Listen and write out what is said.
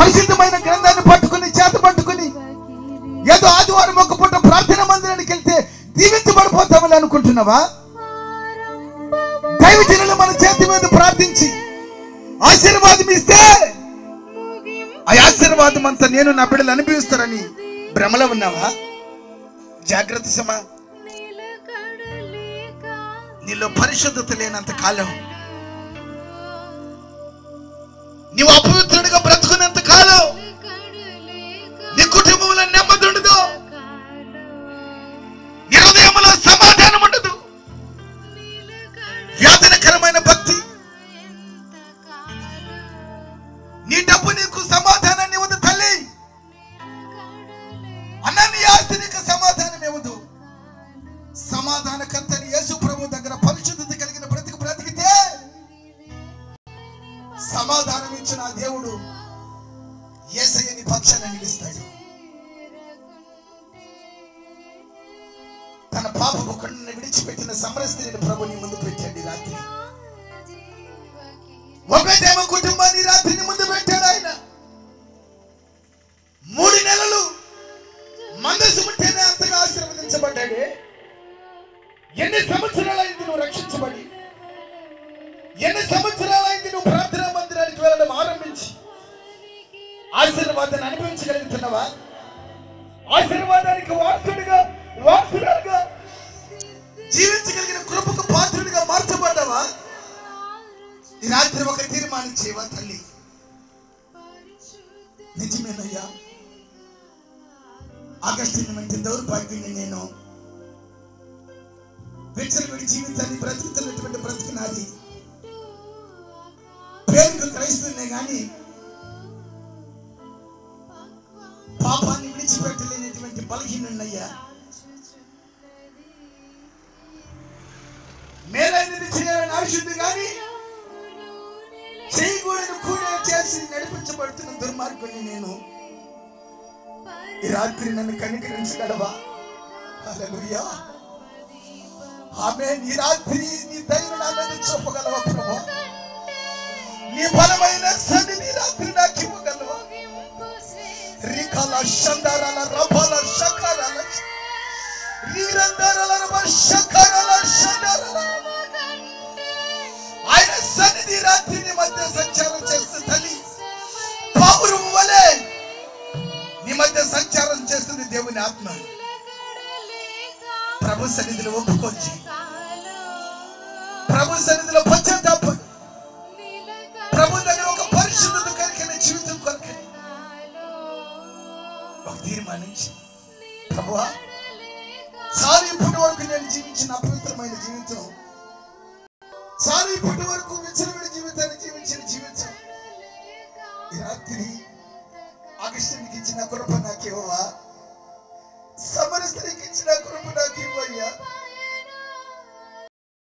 పరిశుద్ధమైన గ్రంథాన్ని పట్టుకుని చేత పట్టుకుని ఏదో ఆదివారం ఒక పూట ప్రార్థన మందిరానికి వెళ్తే దీవించబడిపోతామని అనుకుంటున్నావా? దైవజనులు మన చేతి మీద ప్రార్థించి ఆశీర్వాదం ఇస్తే ఆ ఆశీర్వాదం అంతా నేను నా బిడ్డలు అనుభవిస్తారని భ్రమలో ఉన్నావా? జాగ్రత్త సమా. నీలో పరిశుద్ధత లేనంత కాలం, నీవు అపవిత్రుడిగా బ్రతుకునేంత కాలం నీ కుటుంబంలో నెమ్మది ఉండదు, నీ హృదయంలో సమాధానం ఉండదు. వ్యాధనకరమైన భక్తి, నీ డబ్బు నీకు సమాధానాన్ని ఇవ్వదు తల్లి. అన్న నీ ఆస్తి నీకు సమాధానం ఇవ్వదు. సమాధానకర్తని యేసు ప్రభు దగ్గర పరిశుద్ధత కలిగిన బ్రతికితే సమాధానం ఇచ్చిన దేవుడు యేసయ్యని పక్షాన నిలుస్తాడు. తన పాపపు కన్నును విడిచిపెట్టిన సమరస్త్రీని ప్రభు నీ ముందు పెట్టండి. రాత్రి ఒకటేమో కుటుంబాన్ని రాత్రిని ముందు పెట్టాడు ఆయన. 3 నెలలు మనసు ఉంటేనే అంతగా ఆశీర్వదించబడ్డాడే. ఎన్ని సంవత్సరాలైంది నువ్వు రక్షించబడి? ఎన్ని సంవత్సరాలైంది నువ్వు ప్రార్థనా మందిరానికి వెళ్ళడం ఆరంభించి ఆశీర్వాదాన్ని అనుభవించగలుగుతున్నావా? ఆశీర్వాదానికి వారసుడుగా జీవించగలిగిన కృపకు పాత్రుడిగా మార్చబడ్డావా? ఈ రాత్రి ఒక తీర్మానం చేయవా తల్లి? నిజమేనయ్యా, ఆగస్టు వంటి దౌర్భాగ్యాన్ని నేను విచ్చలవిడి జీవితాన్ని బ్రతుకుతున్నటువంటి బ్రతుకు నాది. పేరుకు క్రైస్తవునే గాని పాపాన్ని విడిచిపెట్టలేనటువంటి బలహీనున్నయ్యా. మేలైనది చేయాలని ఆశుద్ధి గాని చేయకూడదు కూడా చేసి నడిపించబడుతున్న దుర్మార్గుని నేను. ఈ రాత్రి నన్ను కనికరించగలవా? హల్లెలూయా, ఆమేన్. ఈ రాత్రి నీ దయను నా మీద చూపగలవా ప్రభువా? నీ బలమైన సన్నిధి రాత్రి నాకు ఇవ్వగలవా? రికల షందరల రబల షకరల రీరందరల రబ షకరల షందరల ఆయన సన్నిధి రాత్రి నీ మధ్య సంచారం చేస్తుంది తల్లి. పావురం వలె నీ మధ్య సంచారం చేస్తుంది దేవుని ఆత్మ. ప్రభు సన్నిధిలో ఒప్పుకొచ్చి ప్రభు సన్నిధిలో పశ్చాత్తాపడి ప్రభు దగ్గర ఒక పరిశుద్ధత కలిగిన జీవితం కొరకు ఒక తీర్మానించి, ప్రభువా చాలు ఇప్పటి వరకు నేను జీవించిన అపవిత్రమైన జీవితం, చాలు ఇప్పటి వరకు విచ్చలవిడి జీవితాన్ని జీవించిన జీవితం, ఈ రాత్రి ఆగస్టునికి ఇచ్చిన కృప నాకు ఇవ్వవా?